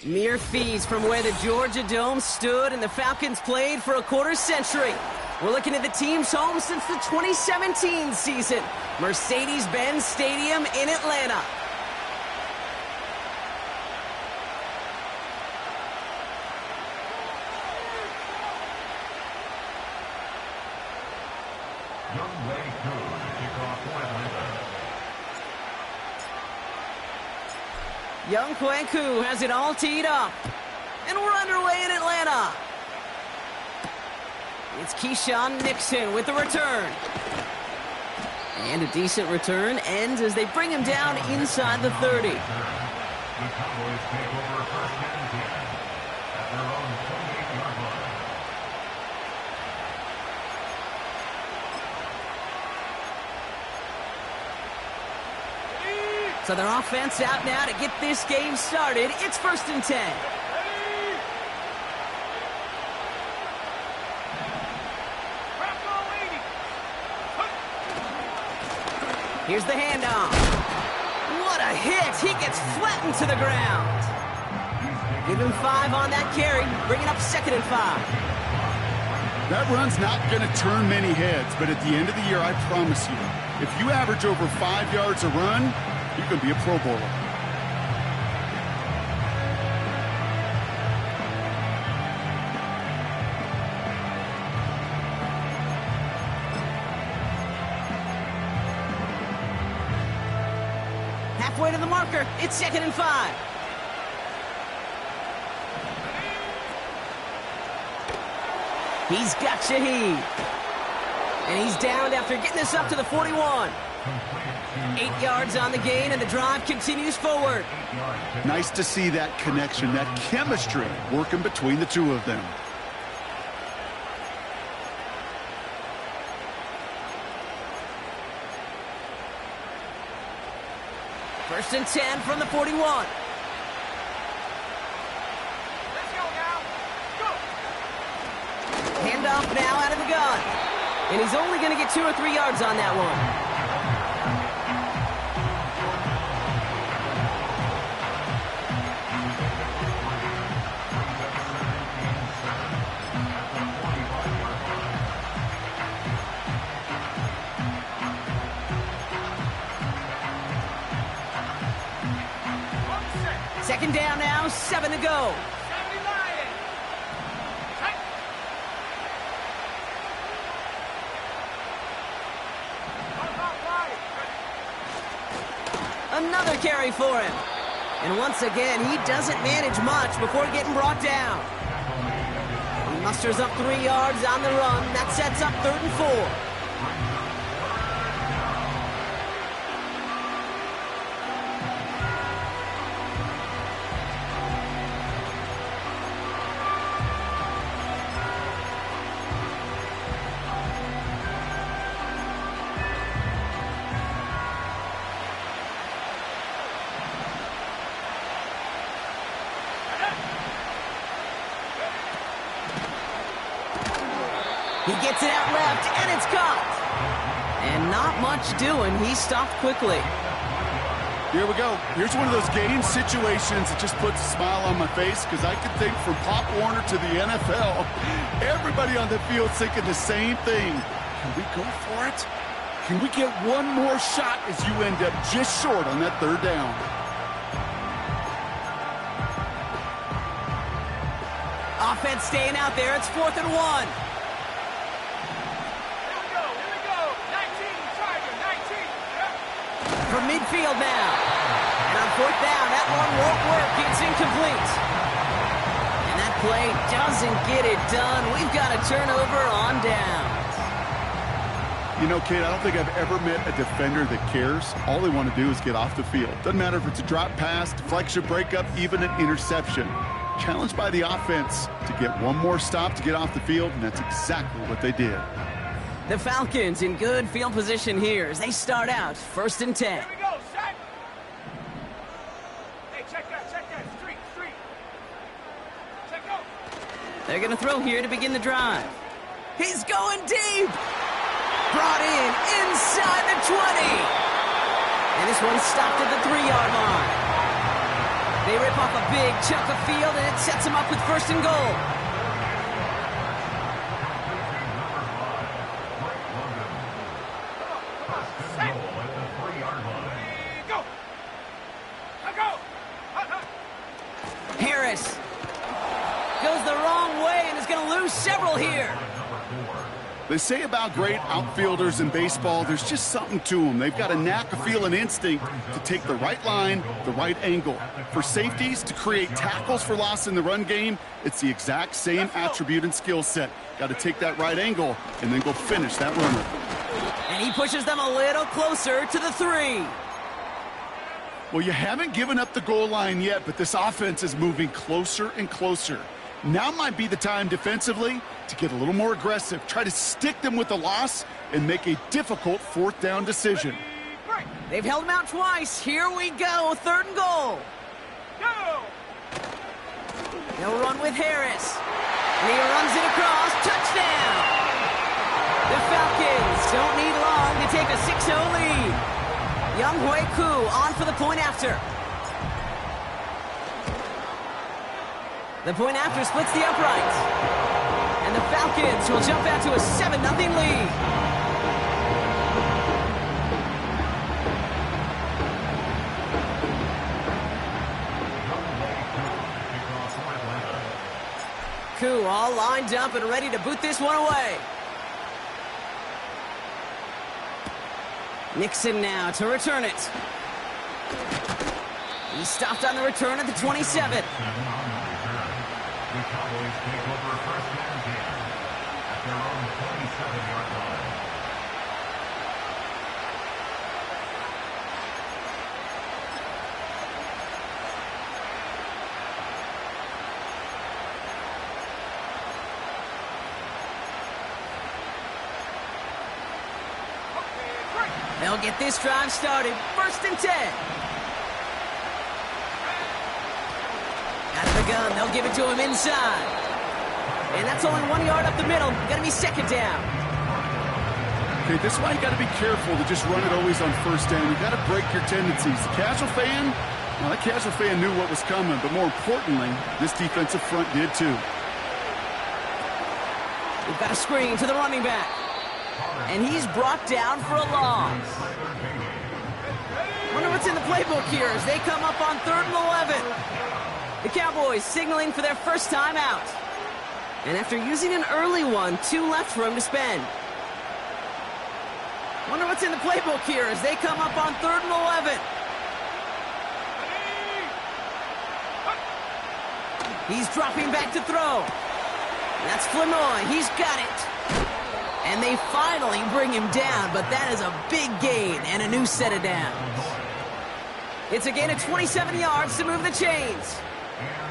Mere feet from where the Georgia Dome stood and the Falcons played for a quarter century. We're looking at the team's home since the 2017 season, Mercedes-Benz Stadium in Atlanta. Young Kwanku has it all teed up. And we're underway in Atlanta. It's Keyshawn Nixon with the return. And a decent return ends as they bring him down inside the 30. The Cowboys take over first and 10 at their own 28-yard line. So their offense out now to get this game started. It's first and 10. Here's the handoff. What a hit. He gets flattened to the ground. Give him 5 on that carry. Bring it up 2nd and 5. That run's not going to turn many heads, but at the end of the year, I promise you, if you average over 5 yards a run, you can be a Pro Bowler. Halfway to the marker. It's 2nd and 5. He's got Shaheed. And he's downed after getting this up to the 41. 8 yards on the gain, and the drive continues forward. Nice to see that connection, that chemistry working between the two of them. First and 10 from the 41. Let's go now. Go. Handoff now out of the gun. And he's only going to get 2 or 3 yards on that one. Second down now, 7 to go. Another carry for him. And once again, he doesn't manage much before getting brought down. He musters up 3 yards on the run. That sets up 3rd and 4. He gets it out left, and it's caught. And not much doing. He stopped quickly. Here we go. Here's one of those game situations that just puts a smile on my face, because I can think from Pop Warner to the NFL, everybody on the field thinking the same thing. Can we go for it? Can we get one more shot as you end up just short on that 3rd down? Offense staying out there. It's 4th and 1. From midfield now. And on 4th down, that one won't work. It's incomplete. And that play doesn't get it done. We've got a turnover on downs. You know, Kate, I don't think I've ever met a defender that cares. All they want to do is get off the field. Doesn't matter if it's a drop pass, deflection, breakup, even an interception. Challenged by the offense to get one more stop to get off the field, and that's exactly what they did. The Falcons in good field position here as they start out 1st and 10. Here we go, set. Hey, check that, street. Check out. They're going to throw here to begin the drive. He's going deep. Brought in inside the 20. And this one stopped at the 3-yard line. They rip off a big chunk of field, and it sets them up with first and goal. Harris goes the wrong way and is going to lose several here. They say about great outfielders in baseball, there's just something to them. They've got a knack, a feel, and instinct to take the right line, the right angle. For safeties, to create tackles for loss in the run game, it's the exact same attribute and skill set. Got to take that right angle and then go finish that runner. And he pushes them a little closer to the 3. Well, you haven't given up the goal line yet, but this offense is moving closer and closer. Now might be the time defensively to get a little more aggressive, try to stick them with the loss, and make a difficult fourth down decision. They've held him out twice. Here we go, 3rd and goal. They'll run with Harris. And he runs it across. Touchdown! The Falcons don't need long to take a 6-0 lead. Younghoe Koo on for the point after. The point after splits the uprights. And the Falcons will jump out to a 7-0 lead. Koo all lined up and ready to boot this one away. Nixon now to return it. He stopped on the return at the 27. The Cowboys take over first and 10 at their own 27-yard line. They'll get this drive started. First and 10. Out of the gun, they'll give it to him inside. And that's only 1 yard up the middle. Gonna be 2nd down. Okay, this is why you got to be careful to just run it always on first down. You got to break your tendencies. The casual fan, well, that casual fan knew what was coming, but more importantly, this defensive front did too. We've got a screen to the running back. And he's brought down for a loss. Wonder what's in the playbook here as they come up on 3rd and 11. The Cowboys signaling for their first time out. And after using an early one, 2 left for him to spend. Wonder what's in the playbook here as they come up on 3rd and 11. He's dropping back to throw. That's Flanoy. He's got it. And they finally bring him down, but that is a big gain and a new set of downs. It's a gain of 27 yards to move the chains.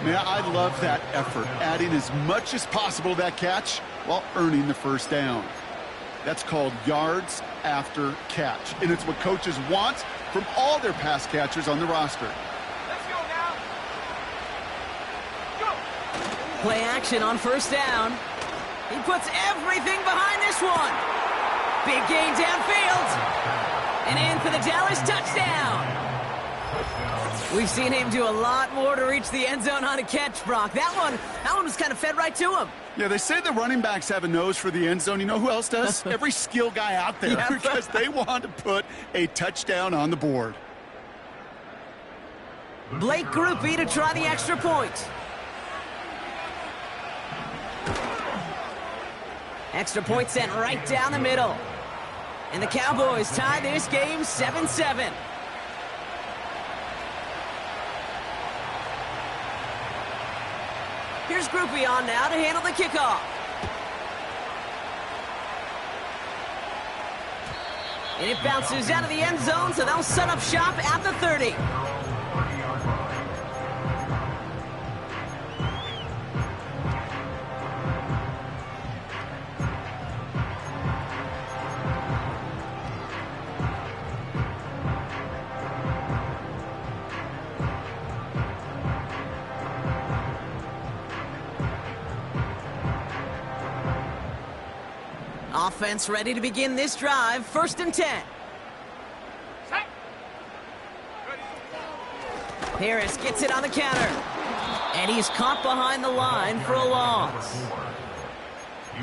Man, I love that effort, adding as much as possible to that catch while earning the first down. That's called yards after catch, and it's what coaches want from all their pass catchers on the roster. Let's go now. Go. Play action on first down. He puts everything behind this one. Big gain downfield. And in for the Dallas touchdown. We've seen him do a lot more to reach the end zone on a catch, Brock. That one was kind of fed right to him. Yeah, they say the running backs have a nose for the end zone. You know who else does? Every skill guy out there, because they want to put a touchdown on the board. Blake Groupie to try the extra point. Extra point sent right down the middle. And the Cowboys tie this game 7-7. Here's Groupie on now to handle the kickoff. And it bounces out of the end zone, so they'll set up shop at the 30. Offense ready to begin this drive. 1st and 10. Set. Ready. Harris gets it on the counter. And he's caught behind the line for a loss.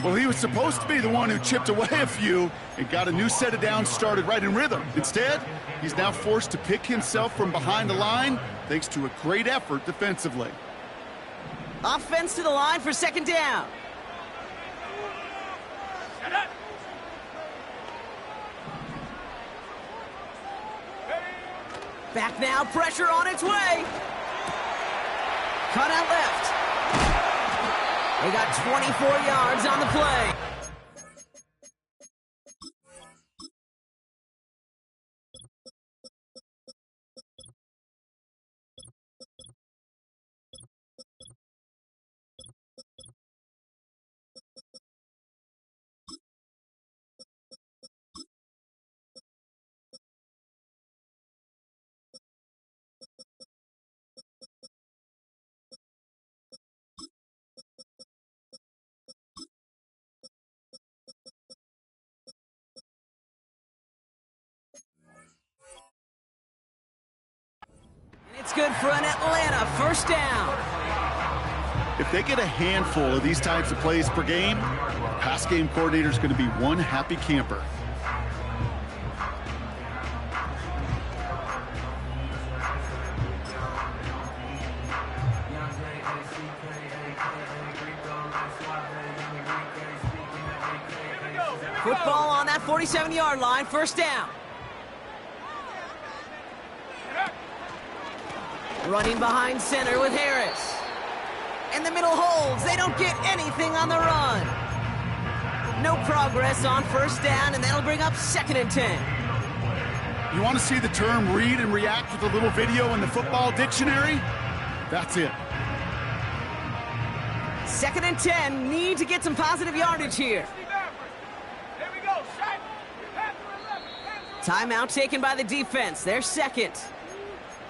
Well, he was supposed to be the one who chipped away a few and got a new set of downs started right in rhythm. Instead, he's now forced to pick himself from behind the line thanks to a great effort defensively. Offense to the line for second down. Back now, pressure on its way. Cut out left. They got 24 yards on the play. It's good for an Atlanta first down. If they get a handful of these types of plays per game, the pass game coordinator is going to be one happy camper. Football on that 47-yard line, first down. Running behind center with Harris. And the middle holds. They don't get anything on the run. No progress on first down, and that'll bring up 2nd and 10. You want to see the term read and react with a little video in the football dictionary? That's it. 2nd and 10, need to get some positive yardage here. There we go, shot. Timeout taken by the defense. They're second.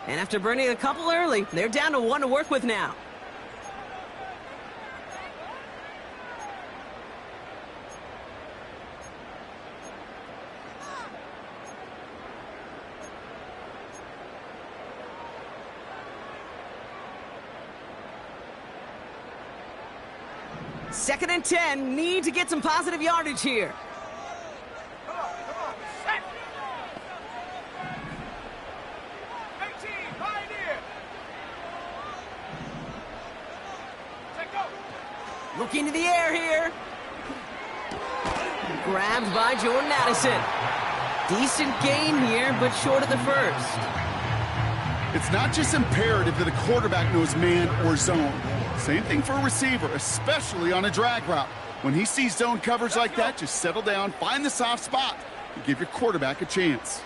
And after burning a couple early, they're down to 1 to work with now. Second and 10, need to get some positive yardage here. Come on, set. Big team, pioneer. Take go. Looking to the air here. Grabbed by Jordan Addison. Decent gain here, but short of the first. It's not just imperative that a quarterback knows man or zone. Same thing for a receiver, especially on a drag route. When he sees zone coverage like that, just settle down, find the soft spot, and give your quarterback a chance.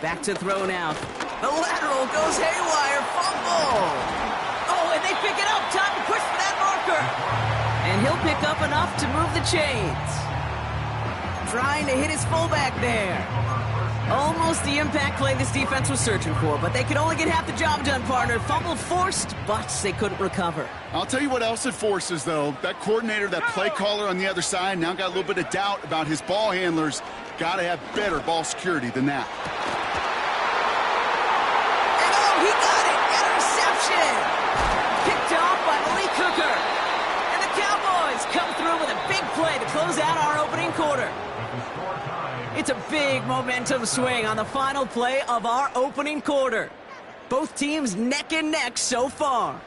Back to throw now. The lateral goes haywire. Fumble. Oh, and they pick it up. Time to push for that marker. And he'll pick up enough to move the chains. Trying to hit his fullback there. Almost the impact play this defense was searching for, but they could only get half the job done, partner. Fumble forced, but they couldn't recover. I'll tell you what else it forces, though. That coordinator, that play caller on the other side, now got a little bit of doubt about his ball handlers. Got to have better ball security than that. And oh, he got it! Interception! Picked off by Malik Hooker. And the Cowboys come through with a big play to close out our opening quarter. It's a big momentum swing on the final play of our opening quarter. Both teams neck and neck so far.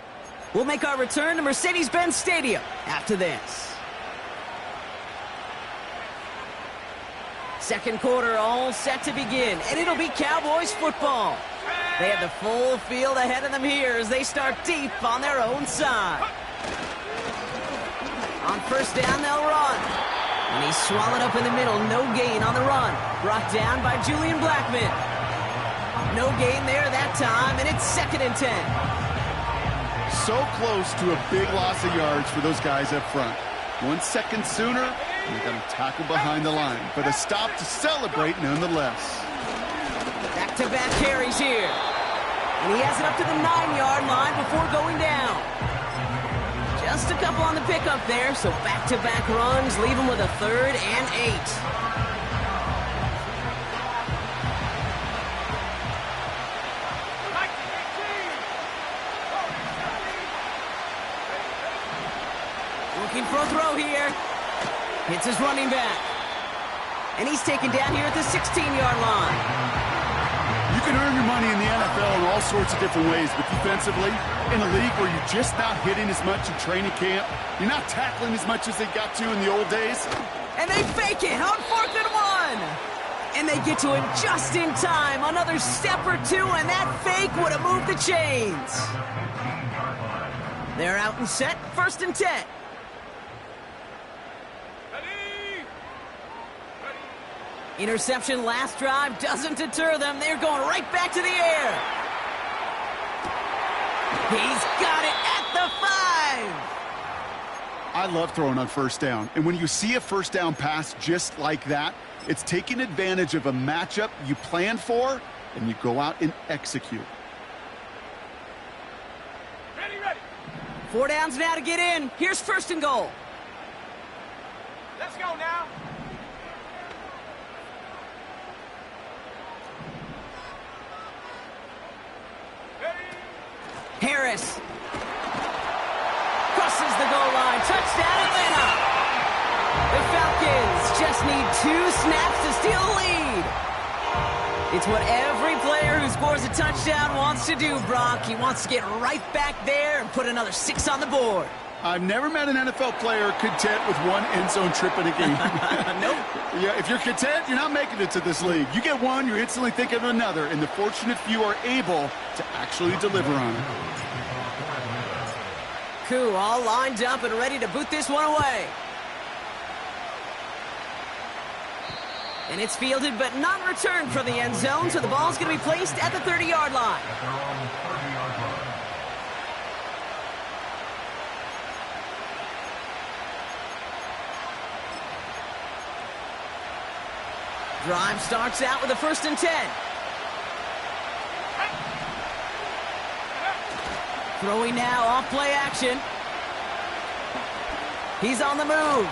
We'll make our return to Mercedes-Benz Stadium after this. Second quarter all set to begin, and it'll be Cowboys football. They have the full field ahead of them here as they start deep on their own side. On first down, they'll run. And he's swallowed up in the middle. No gain on the run. Brought down by Julian Blackman. No gain there that time, and it's 2nd and 10. So close to a big loss of yards for those guys up front. 1 second sooner, and they're going to tackle behind the line. But a stop to celebrate nonetheless. Back-to-back carries here. And he has it up to the 9-yard line before going down. Just a couple on the pickup there, so back-to-back runs leave him with a 3rd and 8. Looking for a throw here. Hits his running back. And he's taken down here at the 16-yard line. You can earn your money in the NFL in all sorts of different ways, but defensively, in a league where you're just not hitting as much in training camp, you're not tackling as much as they got to in the old days. And they fake it on 4th and 1. And they get to it just in time. Another step or two, and that fake would have moved the chains. They're out and set, 1st and 10. Interception last drive doesn't deter them. They're going right back to the air. He's got it at the 5. I love throwing on 1st down. And when you see a 1st down pass just like that, it's taking advantage of a matchup you planned for, and you go out and execute. Ready, ready. 4 downs now to get in. Here's 1st and goal. Let's go now. Harris crosses the goal line. Touchdown, Atlanta. The Falcons just need 2 snaps to steal the lead. It's what every player who scores a touchdown wants to do, Brock. He wants to get right back there and put another 6 on the board. I've never met an NFL player content with 1 end zone trip in a game. Nope. Yeah, if you're content, you're not making it to this league. You get 1, you're instantly thinking of another, and the fortunate few are able to actually deliver on it. Koo all lined up and ready to boot this one away. And it's fielded but not returned from the end zone, so the ball's going to be placed at the 30-yard line. At their own 30-yard line. Drive starts out with a 1st and 10. Throwing now off play action. He's on the move.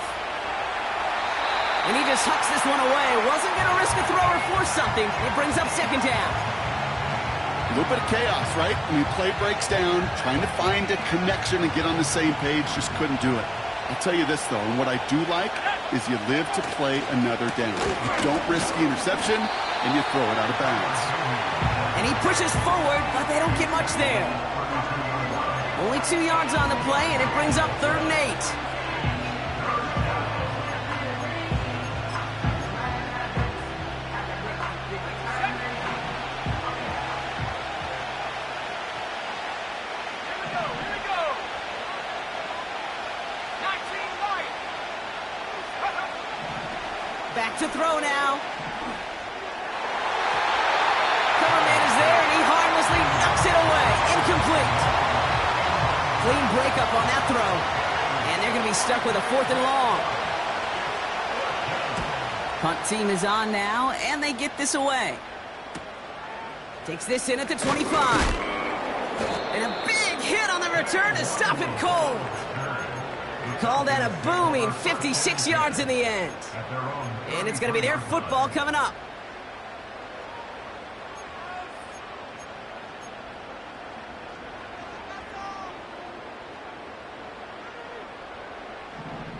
And he just hucks this one away. Wasn't going to risk a throw or force something. It brings up 2nd down. A little bit of chaos, right? I mean, play breaks down, trying to find a connection and get on the same page, just couldn't do it. I'll tell you this, though, and what I do like is you live to play another down. You don't risk the interception, and you throw it out of bounds. And he pushes forward, but they don't get much there. Only 2 yards on the play, and it brings up 3rd and 8. Back to throw now. Coverman is there, and he harmlessly knocks it away. Incomplete. Clean breakup on that throw. And they're going to be stuck with a 4th and long. Punt team is on now, and they get this away. Takes this in at the 25. And a big hit on the return to stop it cold. Call that a booming 56 yards in the end. And it's going to be their football coming up.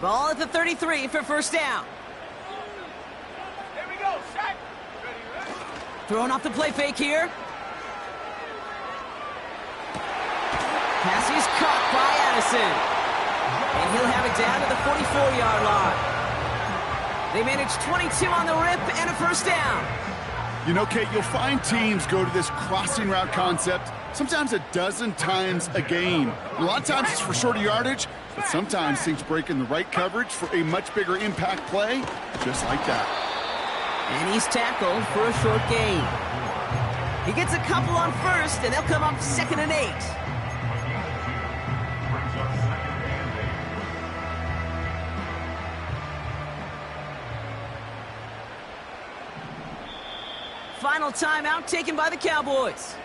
Ball at the 33 for 1st down. Here we go, set. Ready, ready. Throwing off the play fake here. Pass is caught by Addison. And he'll have it down to the 44-yard line. They managed 22 on the rip and a 1st down. You know, Kate, you'll find teams go to this crossing route concept sometimes a dozen times a game. A lot of times it's for shorter yardage, but sometimes teams break in the right coverage for a much bigger impact play, just like that. And he's tackled for a short gain. He gets a couple on 1st, and they'll come up 2nd and 8. Final timeout taken by the Cowboys.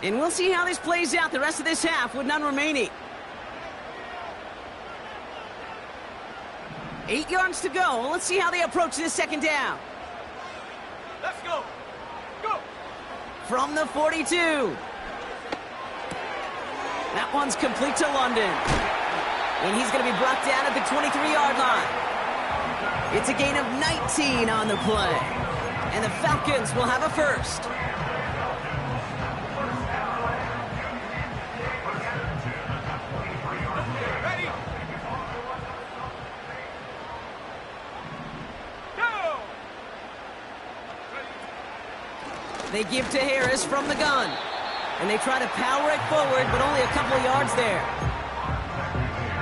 And we'll see how this plays out the rest of this half with none remaining. 8 yards to go. Let's see how they approach this 2nd down. Let's go. Go. From the 42. That one's complete to London. And he's going to be brought down at the 23-yard line. It's a gain of 19 on the play. And the Falcons will have a first. Ready? Go! They give to Harris from the gun. And they try to power it forward, but only a couple of yards there.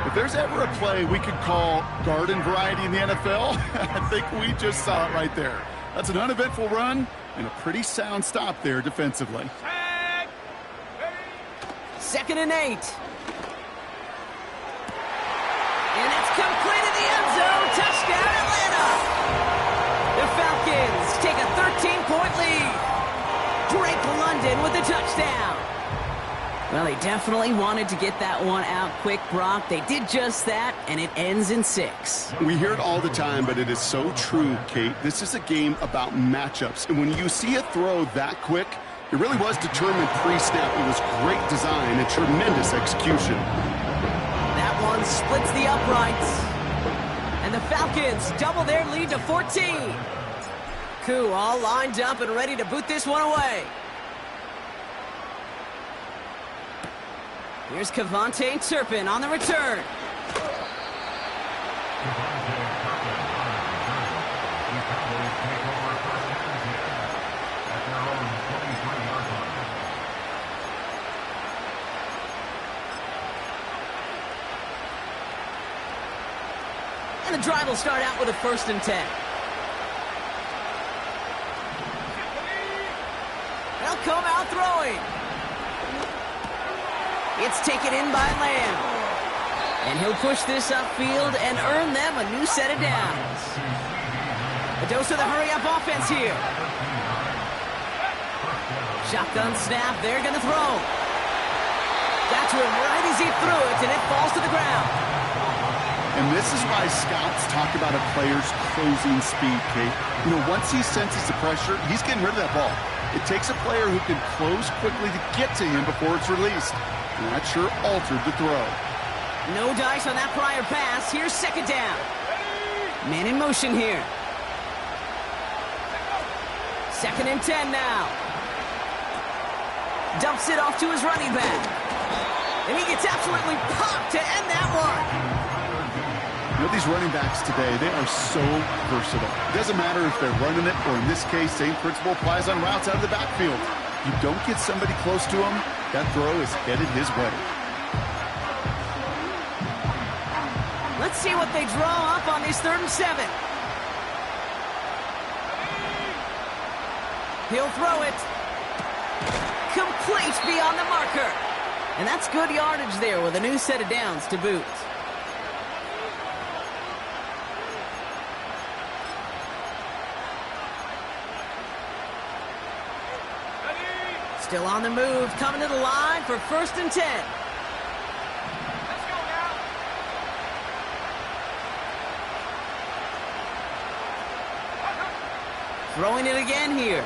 If there's ever a play we could call garden variety in the NFL, I think we just saw it right there. That's an uneventful run and a pretty sound stop there defensively. Tag! Ready? 2nd and 8. And it's complete in the end zone. Touchdown, Atlanta. The Falcons take a 13-point lead. Drake London with the touchdown. Well, they definitely wanted to get that one out quick, Brock. They did just that, and it ends in 6. We hear it all the time, but it is so true, Kate. This is a game about matchups. And when you see a throw that quick, it really was determined pre-snap. It was great design and tremendous execution. That one splits the uprights. And the Falcons double their lead to 14. Koo all lined up and ready to boot this one away. Here's Kevontae Turpin on the return. And the drive will start out with a 1st and 10. They'll come out throwing. It's taken in by Lamb. And he'll push this upfield and earn them a new set of downs. A dose of the hurry-up offense here. Shotgun snap, they're going to throw. Got to him right as he threw it, and it falls to the ground. And this is why scouts talk about a player's closing speed, Kate. You know, once he senses the pressure, he's getting rid of that ball. It takes a player who can close quickly to get to him before it's released. And that sure altered the throw. No dice on that prior pass. Here's 2nd down. Man in motion here. 2nd and 10 now. Dumps it off to his running back. And he gets absolutely popped to end that one. You know, these running backs today, they are so versatile. It doesn't matter if they're running it, or in this case, same principle applies on routes out of the backfield. You don't get somebody close to him, that throw is headed his way. Let's see what they draw up on this 3rd and 7. He'll throw it. Complete beyond the marker. And that's good yardage there with a new set of downs to boot. Still on the move, coming to the line for 1st and 10. Let's go now. Throwing it again here.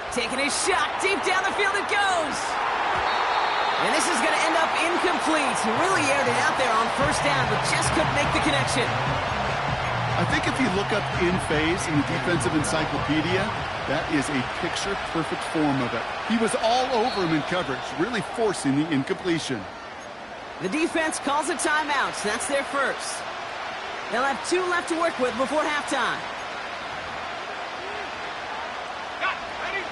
Taking a shot, deep down the field it goes. And this is going to end up incomplete. He really aired it out there on 1st down, but just couldn't make the connection. I think if you look up in phase in the defensive encyclopedia, that is a picture-perfect form of it. He was all over him in coverage, really forcing the incompletion. The defense calls a timeout. That's their first. They'll have 2 left to work with before halftime. Got ready.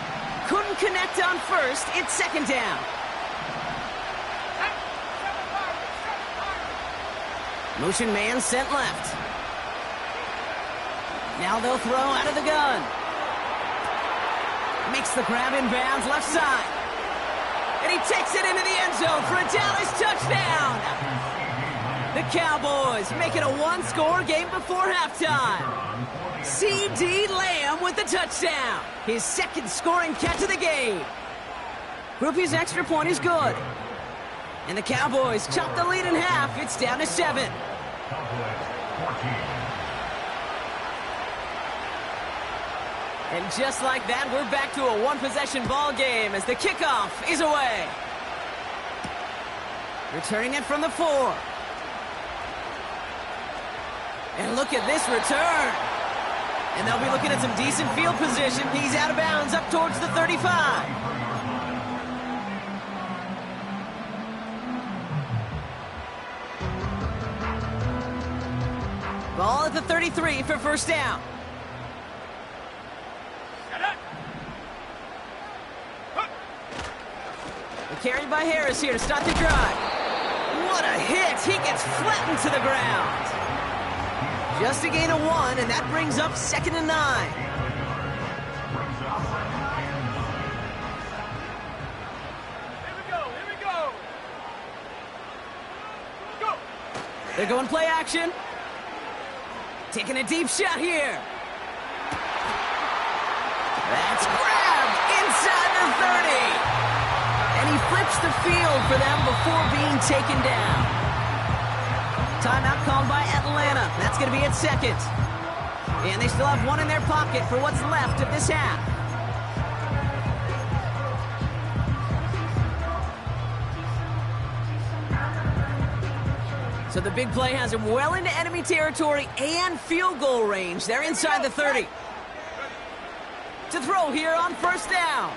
Couldn't connect on 1st. It's 2nd down. Motion man sent left. Now they'll throw out of the gun. Makes the grab in bounds left side. And he takes it into the end zone for a Dallas touchdown. The Cowboys make it a 1-score game before halftime. C.D. Lamb with the touchdown. His 2nd scoring catch of the game. Groupie's extra point is good. And the Cowboys chop the lead in half. It's down to 7. And just like that, we're back to a 1-possession ball game as the kickoff is away. Returning it from the 4. And look at this return. And they'll be looking at some decent field position. He's out of bounds up towards the 35. Ball at the 33 for first down. Carried by Harris here to start the drive. What a hit! He gets flattened to the ground. Just a gain of 1, and that brings up 2nd and 9. Here we go. Go. They're going play action. Taking a deep shot here. That's grabbed inside the 30. And he flips the field for them before being taken down. Timeout called by Atlanta. That's going to be at 2nd. And they still have 1 in their pocket for what's left of this half. So the big play has him well into enemy territory and field goal range. They're inside the 30. To throw here on first down.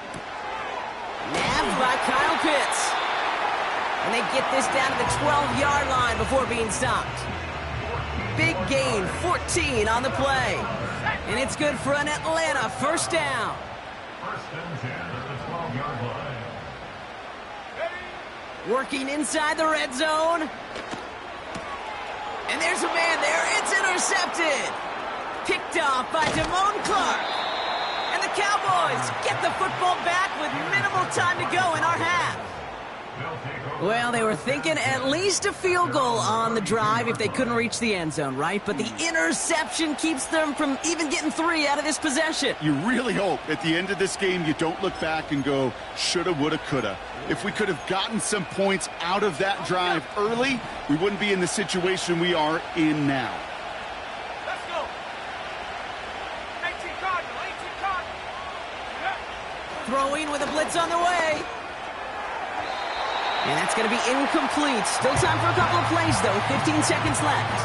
Nabbed by Kyle Pitts. And they get this down to the 12-yard line before being stopped. Big gain, 14 on the play. And it's good for an Atlanta first down. First and 10 at the 12-yard line. Working inside the red zone. And there's a man there. It's intercepted. Picked off by Damone Clark. And the Cowboys get the football back with minimal time to go in our half. Well, they were thinking at least a field goal on the drive if they couldn't reach the end zone, right? But the interception keeps them from even getting 3 out of this possession. You really hope at the end of this game you don't look back and go, shoulda, woulda, coulda. If we could have gotten some points out of that drive early, we wouldn't be in the situation we are in now. Let's go. 18 Cardinal. Throwing with a blitz on the way. And that's going to be incomplete. Still time for a couple of plays, though. 15 seconds left.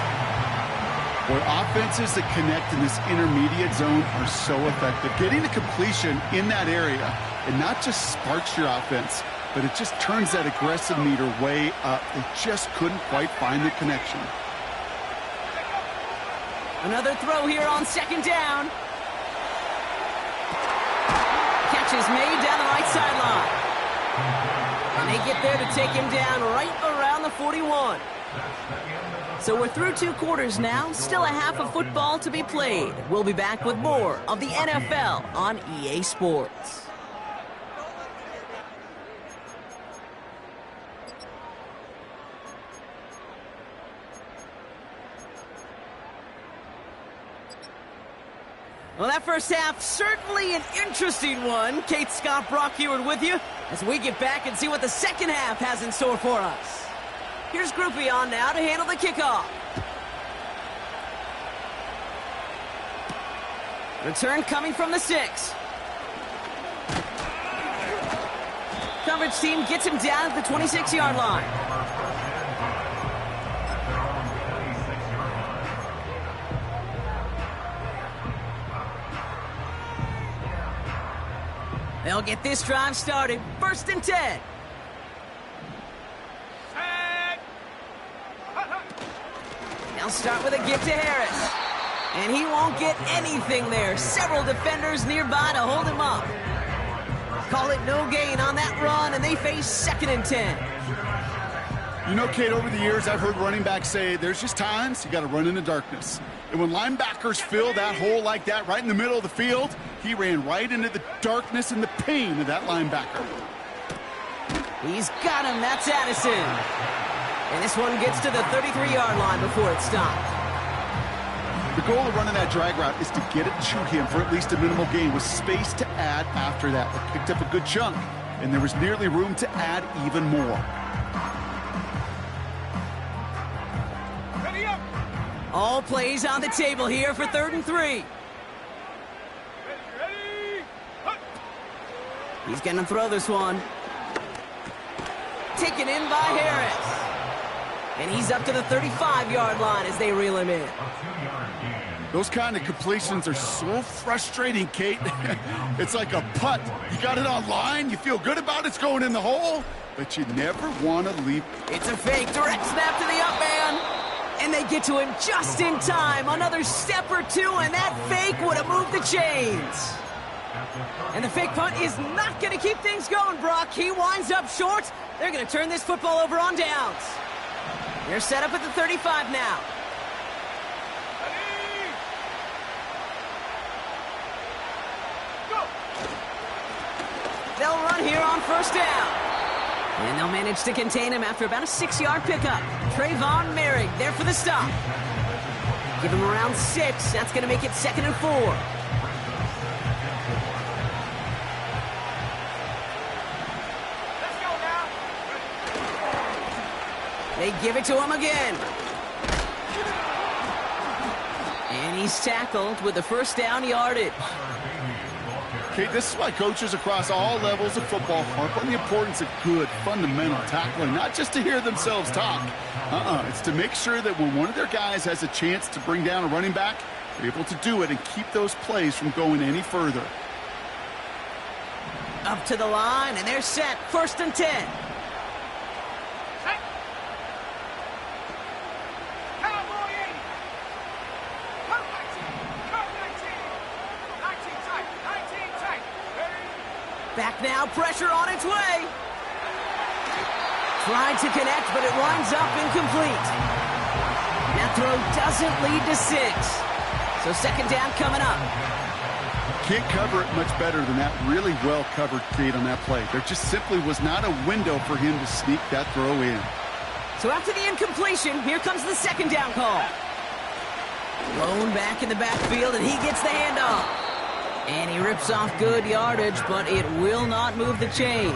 Boy, offenses that connect in this intermediate zone are so effective. Getting a completion in that area, it not just sparks your offense, but it just turns that aggressive meter way up. They just couldn't quite find the connection. Another throw here on second down. Catch is made down the right sideline. And they get there to take him down right around the 41. So we're through 2 quarters now. Still a half of football to be played. We'll be back with more of the NFL on EA Sports. Well, that first half, certainly an interesting one. Kate Scott, Brock Heward with you as we get back and see what the second half has in store for us. Here's Groupie on now to handle the kickoff. Return coming from the 6. Coverage team gets him down at the 26-yard line. They'll get this drive started. 1st and 10. They'll start with a give to Harris. And he won't get anything there. Several defenders nearby to hold him up. Call it no gain on that run, and they face 2nd and 10. You know, Kate, over the years, I've heard running backs say there's just times you got to run in the darkness. And when linebackers fill that hole like that right in the middle of the field, he ran right into the darkness and the pain of that linebacker. He's got him. That's Addison. And this one gets to the 33-yard line before it's stopped. The goal of running that drag route is to get it to him for at least a minimal gain with space to add after that. They picked up a good chunk, and there was nearly room to add even more. Ready up. All plays on the table here for 3rd and 3. Ready. He's going to throw this one. Taken in by Harris. And he's up to the 35-yard line as they reel him in. Those kind of completions are so frustrating, Kate. It's like a putt. You got it on line, you feel good about it's going in the hole, but you never want to leave. It's a fake, direct snap to the up man. And they get to him just in time. Another step or two, and that fake would have moved the chains. And the fake punt is not going to keep things going, Brock. He winds up short. They're going to turn this football over on downs. They're set up at the 35 now. They'll run here on first down. And they'll manage to contain him after about a 6-yard pickup. Trayvon Merrick there for the stop. Give him around 6. That's going to make it 2nd and 4. Let's go now. They give it to him again. And he's tackled with the first down yardage. Okay, this is why coaches across all levels of football harp on the importance of good, fundamental tackling, not just to hear themselves talk. It's to make sure that when one of their guys has a chance to bring down a running back, they're able to do it and keep those plays from going any further. Up to the line, and they're set. 1st and 10. Set. Cowboy 80. Cut 19. Cut 19. 19 tight. 19 tight. Ready? Back now, pressure on its way. Tried to connect, but it winds up incomplete. That throw doesn't lead to 6. So 2nd down coming up. Can't cover it much better than that really well-covered Kate on that play. There just simply was not a window for him to sneak that throw in. So after the incompletion, here comes the 2nd down call. Blown back in the backfield, and he gets the handoff. And he rips off good yardage, but it will not move the chains.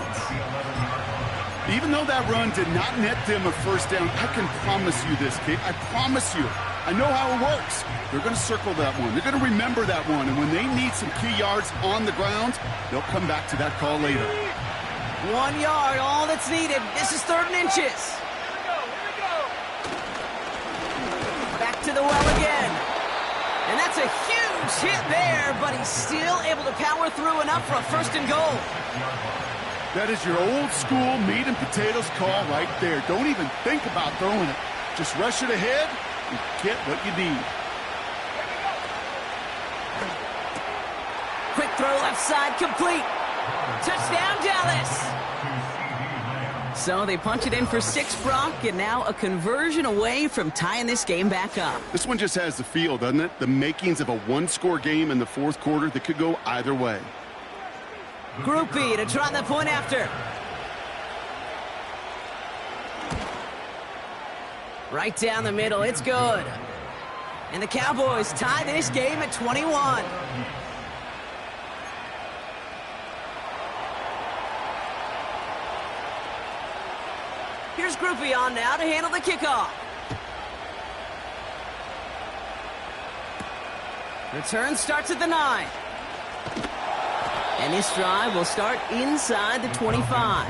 Even though that run did not net them a first down, I can promise you this, Kate. I promise you. I know how it works. They're going to circle that one. They're going to remember that one. And when they need some key yards on the ground, they'll come back to that call later. 1 yard, all that's needed. This is 3rd and inches. Here we go. Back to the well again. And that's a huge hit there, but he's still able to power through enough for a 1st and goal. That is your old school meat and potatoes call right there. Don't even think about throwing it. Just rush it ahead and get what you need. Quick throw left side complete. Touchdown, Dallas. So they punch it in for 6, Brock, and now a conversion away from tying this game back up. This one just has the feel, doesn't it? The makings of a one-score game in the 4th quarter that could go either way. Groupie to try the point after. Right down the middle, it's good. And the Cowboys tie this game at 21. Here's Groupie on now to handle the kickoff. Return starts at the 9. And this drive will start inside the 25.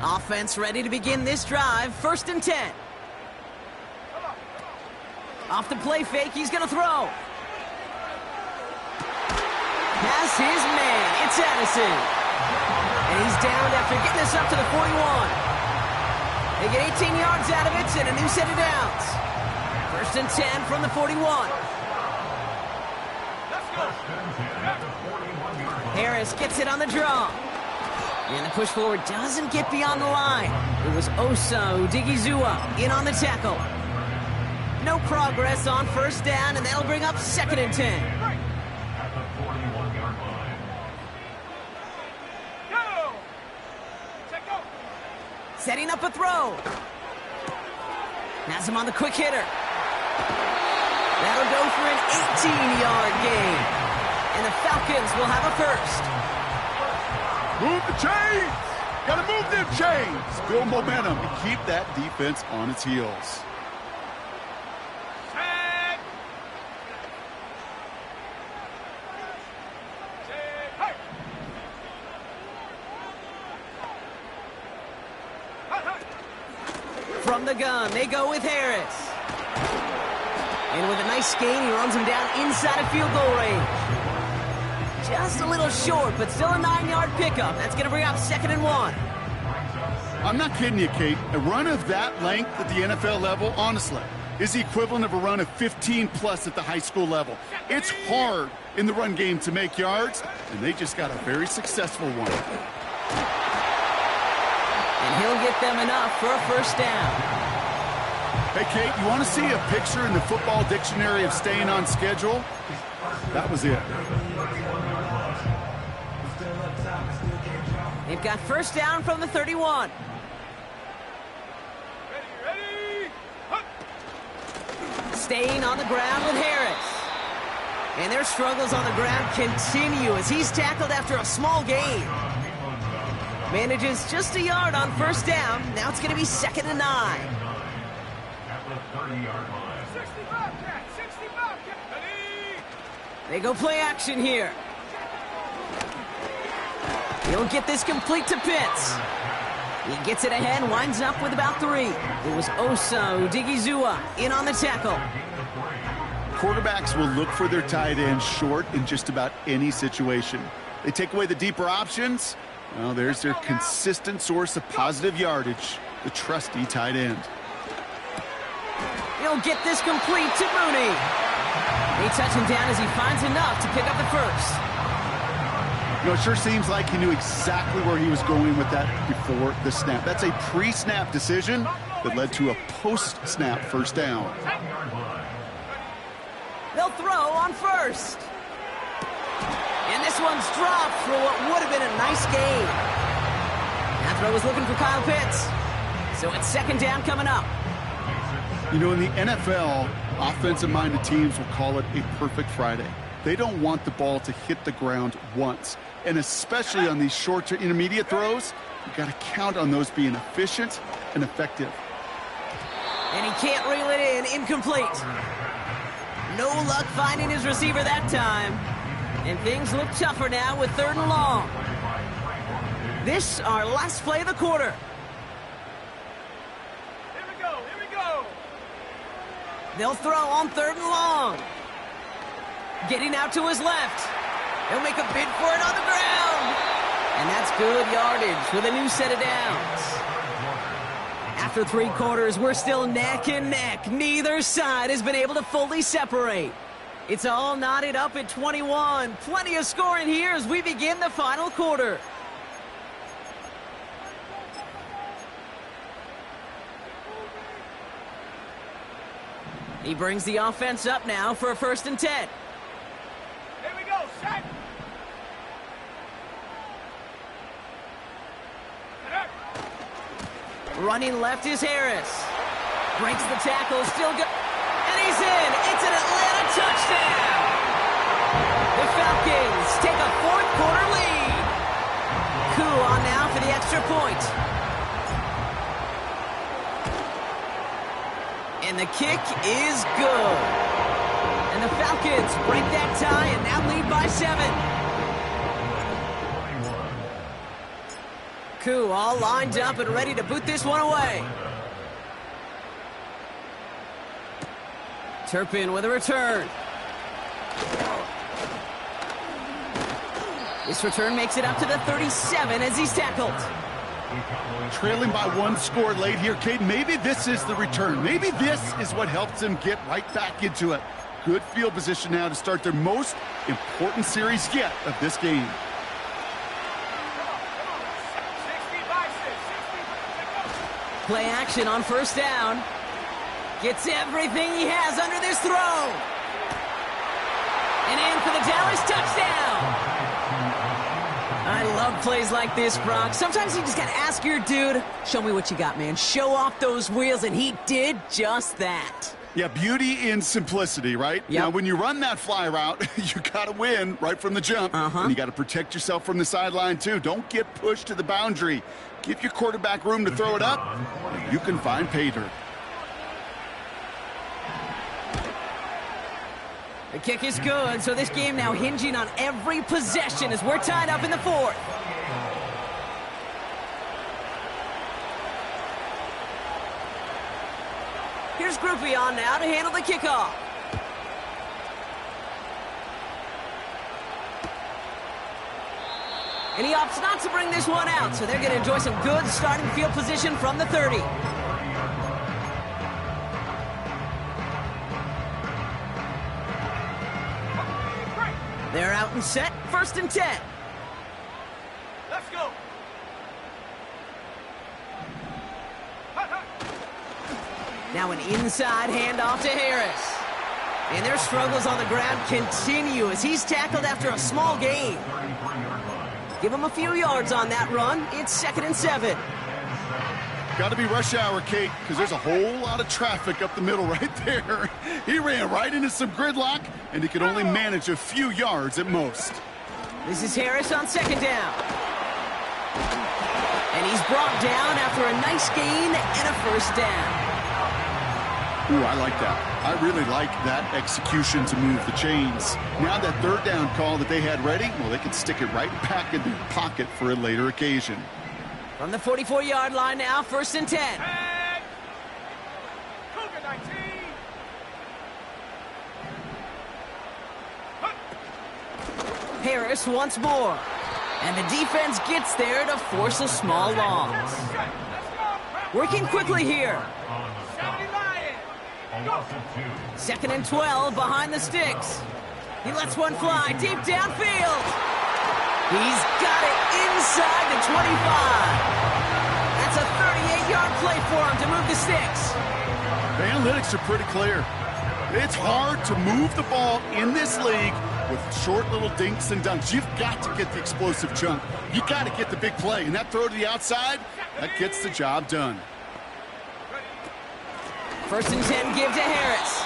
Offense ready to begin this drive. 1st and 10. Off the play fake, he's going to throw. Has his man. It's Addison. And he's down after getting this up to the 41. They get 18 yards out of it and a new set of downs. 1st and 10 from the 41. Harris gets it on the draw. And the push forward doesn't get beyond the line. It was Osa Odigizua in on the tackle. No progress on 1st down, and that'll bring up 2nd and 10. Setting up a throw. Has him on the quick hitter. That'll go for an 18-yard gain. And the Falcons will have a 1st. Move the chains! Gotta move them chains! Build momentum and keep that defense on its heels. Set. From the gun, they go with Harris. And with a nice gain, he runs him down inside of field goal range. Just a little short, but still a 9-yard pickup. That's going to bring up 2nd and 1. I'm not kidding you, Kate. A run of that length at the NFL level, honestly, is the equivalent of a run of 15-plus at the high school level. It's hard in the run game to make yards, and they just got a very successful one. And he'll get them enough for a first down. Hey, Kate, you want to see a picture in the football dictionary of staying on schedule? That was it. They've got first down from the 31. Ready? Staying on the ground with Harris. And their struggles on the ground continue as he's tackled after a small gain. Manages just a yard on first down. Now it's going to be 2nd and 9. At the 30-yard line. 65, Cat. 65, Cat. Ready? They go play action here. He'll get this complete to Pitts. He gets it ahead, winds up with about 3. It was Osa Odigizua in on the tackle. Quarterbacks will look for their tight end short in just about any situation. They take away the deeper options. Well, there's their consistent source of positive yardage, the trusty tight end. He'll get this complete to Mooney. They touch him down as he finds enough to pick up the first. You know, it sure seems like he knew exactly where he was going with that before the snap. That's a pre-snap decision that led to a post-snap first down. They'll throw on first. And this one's dropped for what would have been a nice gain. That throw was looking for Kyle Pitts. So it's 2nd down coming up. You know, in the NFL, offensive-minded teams will call it a perfect Friday. They don't want the ball to hit the ground once. And especially on these short to intermediate throws, you got to count on those being efficient and effective. And he can't reel it in. Incomplete. No luck finding his receiver that time. And things look tougher now with 3rd and long. This, our last play of the quarter. Here we go. Here we go. They'll throw on 3rd and long. Getting out to his left. He'll make a bid for it on the ground. And that's good yardage with a new set of downs. After 3 quarters, we're still neck and neck. Neither side has been able to fully separate. It's all knotted up at 21. Plenty of scoring here as we begin the final quarter. He brings the offense up now for a 1st and 10. Here we go. Set. Running left is Harris. Breaks the tackle, still good. And he's in. It's an Atlanta touchdown. The Falcons take a 4th quarter lead. Koo on now for the extra point. And the kick is good. And the Falcons break that tie and now lead by 7. Koo all lined up and ready to boot this one away. Turpin with a return. This return makes it up to the 37 as he's tackled. Trailing by 1 score late here, Kate. Maybe this is the return. Maybe this is what helps them get right back into it. Good field position now to start their most important series yet of this game. 65, 60. Play action on first down. Gets everything he has under this throw. And in for the Dallas touchdown. I love plays like this, Brock. Sometimes you just got to ask your dude, show me what you got, man. Show off those wheels, and he did just that. Yeah, beauty in simplicity, right? Yep. Now, when you run that fly route, you got to win right from the jump. And you got to protect yourself from the sideline, too. Don't get pushed to the boundary. Give your quarterback room to throw it up, and you can find pay dirt. The kick is good, so this game now hinging on every possession as we're tied up in the 4th. Here's Groupie on now to handle the kickoff. And he opts not to bring this one out, so they're going to enjoy some good starting field position from the 30. They're out and set, 1st and 10. Let's go. Now an inside handoff to Harris. And their struggles on the ground continue as he's tackled after a small gain. Give him a few yards on that run. It's 2nd and 7. Got to be rush hour, Kate, because there's a whole lot of traffic up the middle right there. He ran right into some gridlock, and he could only manage a few yards at most. This is Harris on 2nd down. And he's brought down after a nice gain and a 1st down. Ooh, I like that. I really like that execution to move the chains. Now that 3rd down call that they had ready, well, they can stick it right back in their pocket for a later occasion. From the 44-yard line now, 1st and 10. And Cougar 19. Harris once more. And the defense gets there to force a small loss. Let's go. Working quickly here. 70 Lions. Go. 2nd and 12 behind the sticks. He lets one fly deep downfield. He's got it inside the 25. That's a 38-yard play for him to move the sticks. The analytics are pretty clear. It's hard to move the ball in this league with short little dinks and dunks. You've got to get the explosive chunk. You got to get the big play. And that throw to the outside, that gets the job done. 1st and 10 give to Harris.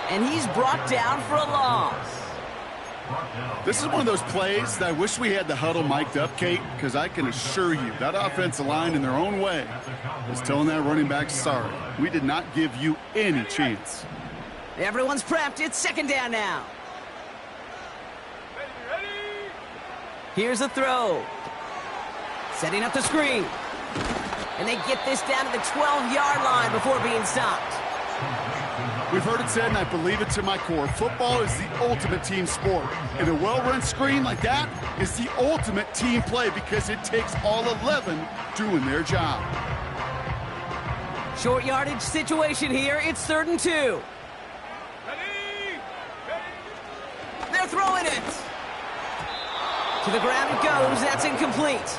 And he's brought down for a loss. This is one of those plays that I wish we had the huddle mic'd up, Kate, because I can assure you that offensive line in their own way is telling that running back, sorry, we did not give you any chance. Everyone's prepped. It's 2nd down now. Ready. Here's a throw. Setting up the screen. And they get this down to the 12-yard line before being stopped. We've heard it said, and I believe it to my core, football is the ultimate team sport. And a well-run screen like that is the ultimate team play because it takes all 11 doing their job. Short yardage situation here. It's 3rd and 2. Ready. They're throwing it. To the ground it goes. That's incomplete.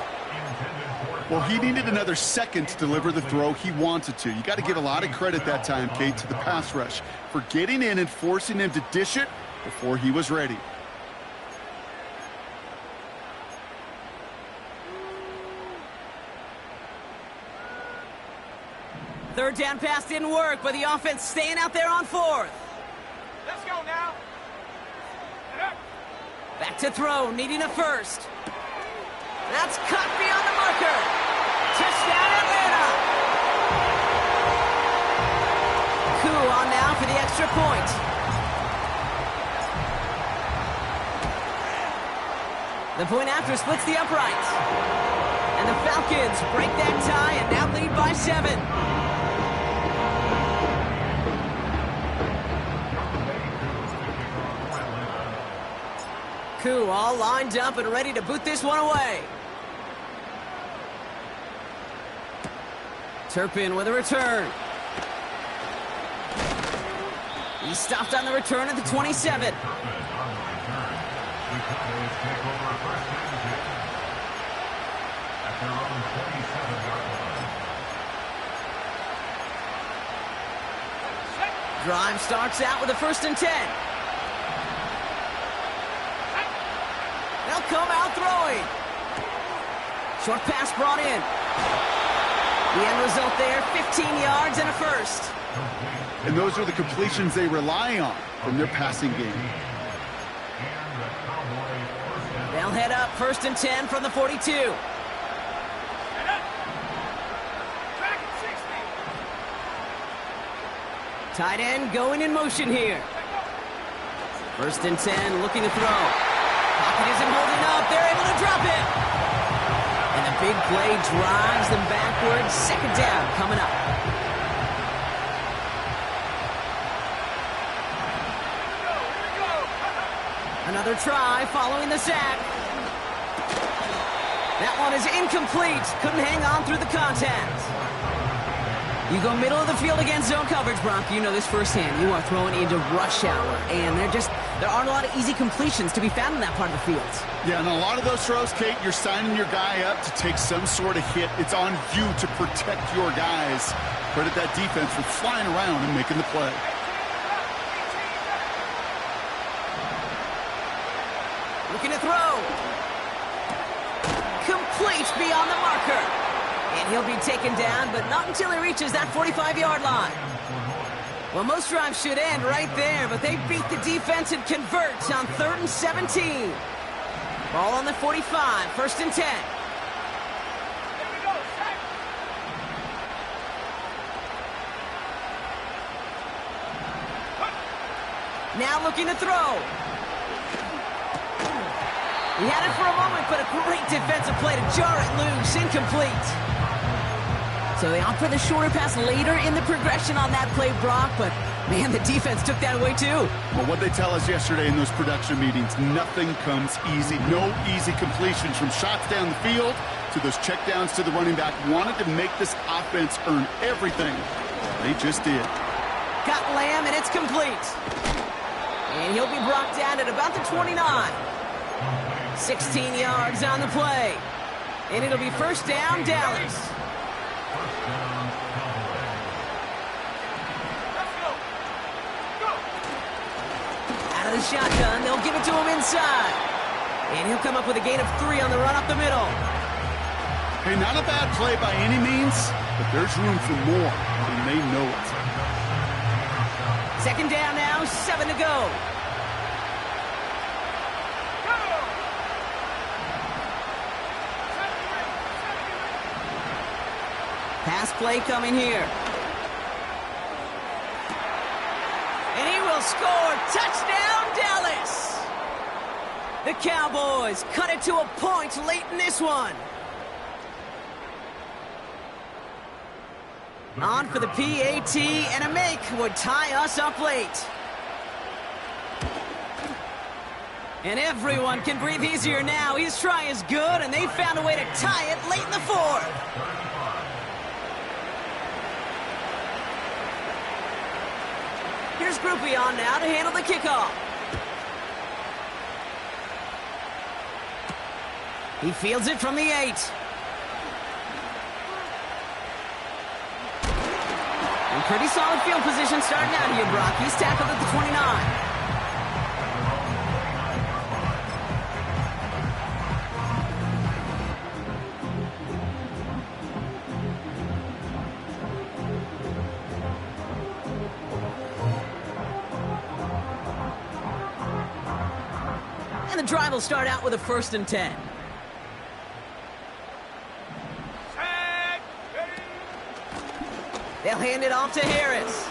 Well, he needed another second to deliver the throw he wanted to. You got to give a lot of credit that time, Kate, to the pass rush for getting in and forcing him to dish it before he was ready. Third down pass didn't work, but the offense staying out there on 4th. Let's go now. Back to throw, needing a 1st. That's cut beyond the marker. Touchdown, Atlanta. Koo on now for the extra point. The point after splits the uprights. And the Falcons break that tie and now lead by 7. Koo all lined up and ready to boot this one away. Turpin with a return. He stopped on the return at the 27. Drive starts out with a 1st and 10. They'll come out throwing. Short pass brought in. The end result there, 15 yards and a 1st. And those are the completions they rely on from their passing game. They'll head up 1st and 10 from the 42. Tight end going in motion here. 1st and 10, looking to throw. Pocket isn't holding up. They're able to drop it. And the big play drives them backwards. 2nd down coming up. Another try following the sack. That one is incomplete. Couldn't hang on through the contact. You go middle of the field against zone coverage, Brock. You know this firsthand. You are throwing into rush hour, and there aren't a lot of easy completions to be found in that part of the field. Yeah, and a lot of those throws, Kate, you're signing your guy up to take some sort of hit. It's on you to protect your guys. Credit that defense for flying around and making the play. Looking to throw. Complete beyond the marker. And he'll be taken down, but not until he reaches that 45-yard line. Well, most drives should end right there, but they beat the defense and convert on 3rd and 17. Ball on the 45, 1st and 10. Now looking to throw. He had it for a moment, but a great defensive play to jar it loose. Incomplete. So they opt for the shorter pass later in the progression on that play, Brock, but man, the defense took that away too. Well, what they tell us yesterday in those production meetings, nothing comes easy. No easy completions from shots down the field to those checkdowns to the running back. Wanted to make this offense earn everything. They just did. Got Lamb, and it's complete. And he'll be brought down at about the 29. 16 yards on the play. And it'll be 1st down, Dallas. Out of the shotgun, they'll give it to him inside. And he'll come up with a gain of 3 on the run up the middle. Hey, not a bad play by any means, but there's room for more, and they know it. 2nd down now, 7 to go. Pass play coming here. And he will score. Touchdown, Dallas! The Cowboys cut it to a point late in this one. On for the PAT, and a make would tie us up late. And everyone can breathe easier now. His try is good, and they found a way to tie it late in the 4th. Here's Groupie on now to handle the kickoff. He fields it from the 8. And pretty solid field position starting out here, Brock. He's tackled at the 29. And the drive will start out with a 1st and 10. They'll hand it off to Harris.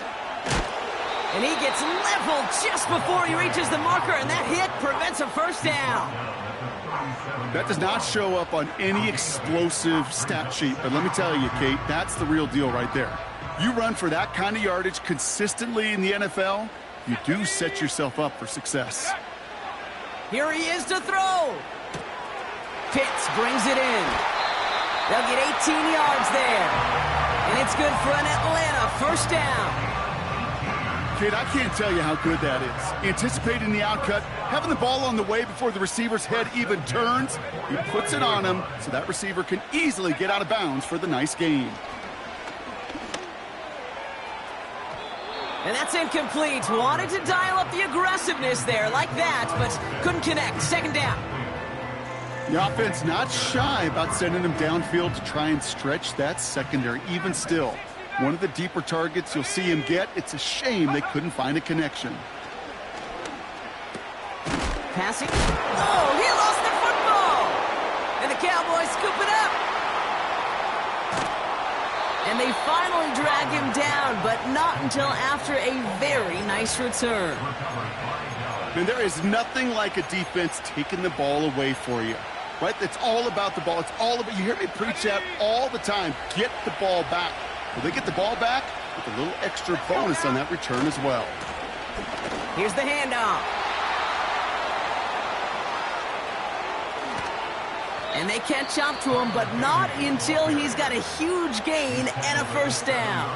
And he gets leveled just before he reaches the marker, and that hit prevents a 1st down. That does not show up on any explosive stat sheet, but let me tell you, Kate, that's the real deal right there. You run for that kind of yardage consistently in the NFL, you do set yourself up for success. Here he is to throw. Pitts brings it in. They'll get 18 yards there. And it's good for an Atlanta 1st down. Kid, I can't tell you how good that is. Anticipating the outcut, having the ball on the way before the receiver's head even turns, he puts it on him so that receiver can easily get out of bounds for the nice gain. And that's incomplete. Wanted to dial up the aggressiveness there like that, but couldn't connect. 2nd down. The offense not shy about sending him downfield to try and stretch that secondary. Even still, one of the deeper targets you'll see him get. It's a shame they couldn't find a connection. Passing. Oh, he lost the football. And the Cowboys scoop it up. And they finally drag him down, but not until after a very nice return. And there is nothing like a defense taking the ball away for you. Right? It's all about the ball. It's all about, you hear me preach that all the time. Get the ball back. Well, they get the ball back with a little extra bonus on that return as well. Here's the handoff. And they catch up to him, but not until he's got a huge gain and a first down.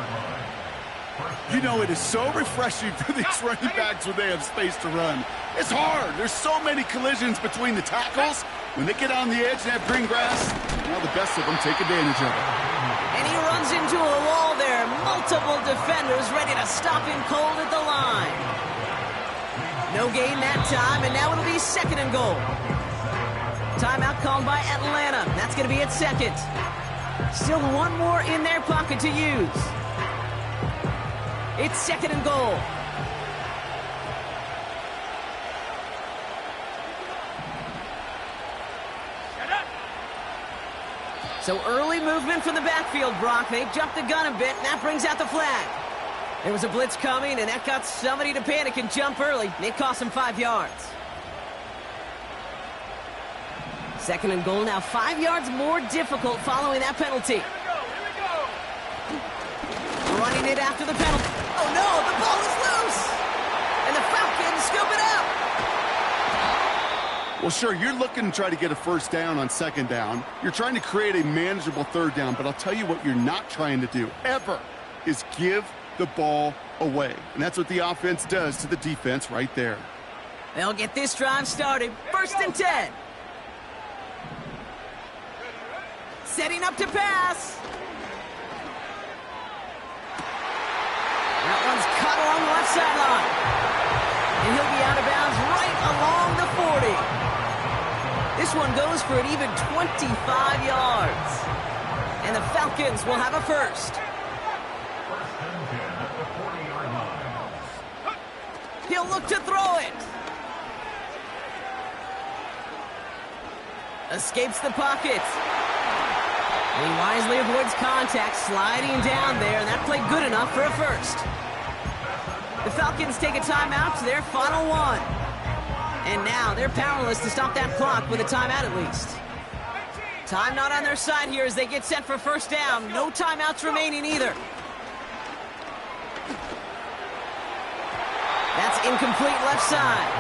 You know, it is so refreshing for these running backs when they have space to run. It's hard. There's so many collisions between the tackles. When they get on the edge and have green grass, now the best of them take advantage of it. And he runs into a wall there. Multiple defenders ready to stop him cold at the line. No gain that time, and now it'll be 2nd and goal. Timeout called by Atlanta. That's going to be at 2nd. Still one more in their pocket to use. It's 2nd and goal. So early movement from the backfield, Brock. They jumped the gun a bit, and that brings out the flag. There was a blitz coming, and that got somebody to panic and jump early. It cost them 5 yards. 2nd and goal now, 5 yards more difficult following that penalty. Here we go. Running it after the penalty. Oh no, the ball is loose! And the Falcons scoop it up! Well, sure, you're looking to try to get a first down on 2nd down. You're trying to create a manageable 3rd down, but I'll tell you what you're not trying to do, ever, is give the ball away. And that's what the offense does to the defense right there. They'll get this drive started. 1st and 10. Setting up to pass. That one's cut along the left sideline. And he'll be out of bounds right along the 40. This one goes for an even 25 yards. And the Falcons will have a first. 1st and 10 at the 40-yard line. He'll look to throw it. Escapes the pocket. And he wisely avoids contact, sliding down there, and that played good enough for a first. The Falcons take a timeout to their final one. And now they're powerless to stop that clock with a timeout at least. Time not on their side here as they get set for 1st down. No timeouts remaining either. That's incomplete left side.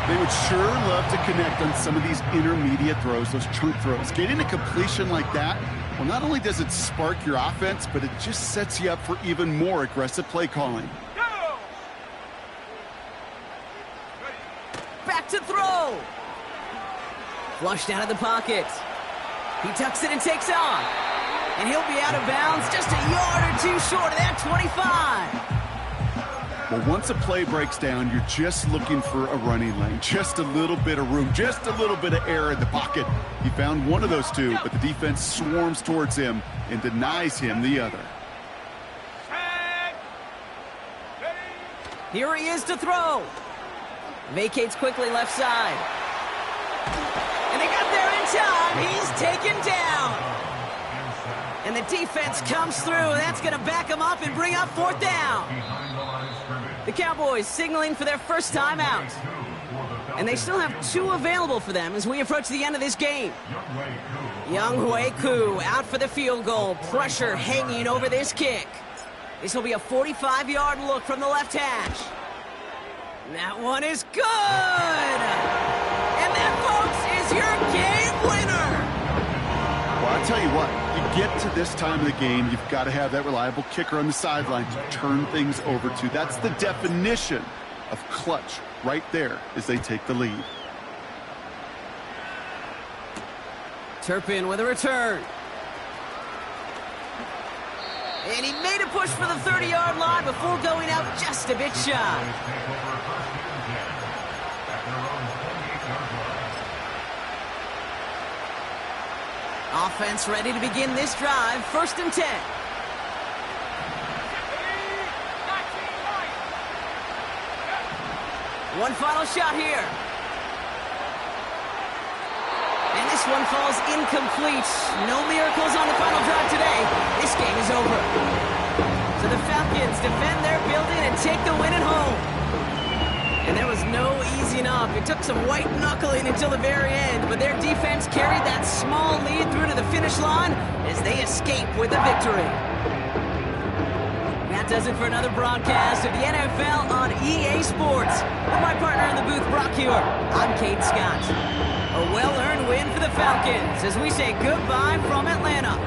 They would sure love to connect on some of these intermediate throws, those chunk throws. Getting a completion like that, well, not only does it spark your offense, but it just sets you up for even more aggressive play calling. Back to throw. Flushed out of the pocket. He tucks it and takes off. And he'll be out of bounds just a yard or two short of that 25. Well, once a play breaks down, you're just looking for a running lane. Just a little bit of room, just a little bit of air in the pocket. He found one of those two, but the defense swarms towards him and denies him the other. Here he is to throw. Vacates quickly left side. And they got there in time. He's taken down. And the defense comes through, and that's going to back him up and bring up 4th down. The Cowboys signaling for their first time out. And they still have 2 available for them as we approach the end of this game. Younghoe Koo out for the field goal. Pressure hanging over this kick. This will be a 45-yard look from the left hash. That one is good! And that, folks, is your game winner! Well, I'll tell you what, you get to this time of the game, you've got to have that reliable kicker on the sideline to turn things over to. That's the definition of clutch right there as they take the lead. Turpin with a return. And he made a push for the 30-yard line before going out just a bit shy. Offense ready to begin this drive. 1st and 10. One final shot here. And this one falls incomplete. No miracles on the final drive today. This game is over. So the Falcons defend their building and take the win at home. And there was no easing up. It took some white knuckling until the very end, but their defense carried that small lead through to the finish line as they escape with a victory. That does it for another broadcast of the NFL on EA Sports. With my partner in the booth, Brock Hewer. I'm Kate Scott. A well-earned win for the Falcons as we say goodbye from Atlanta.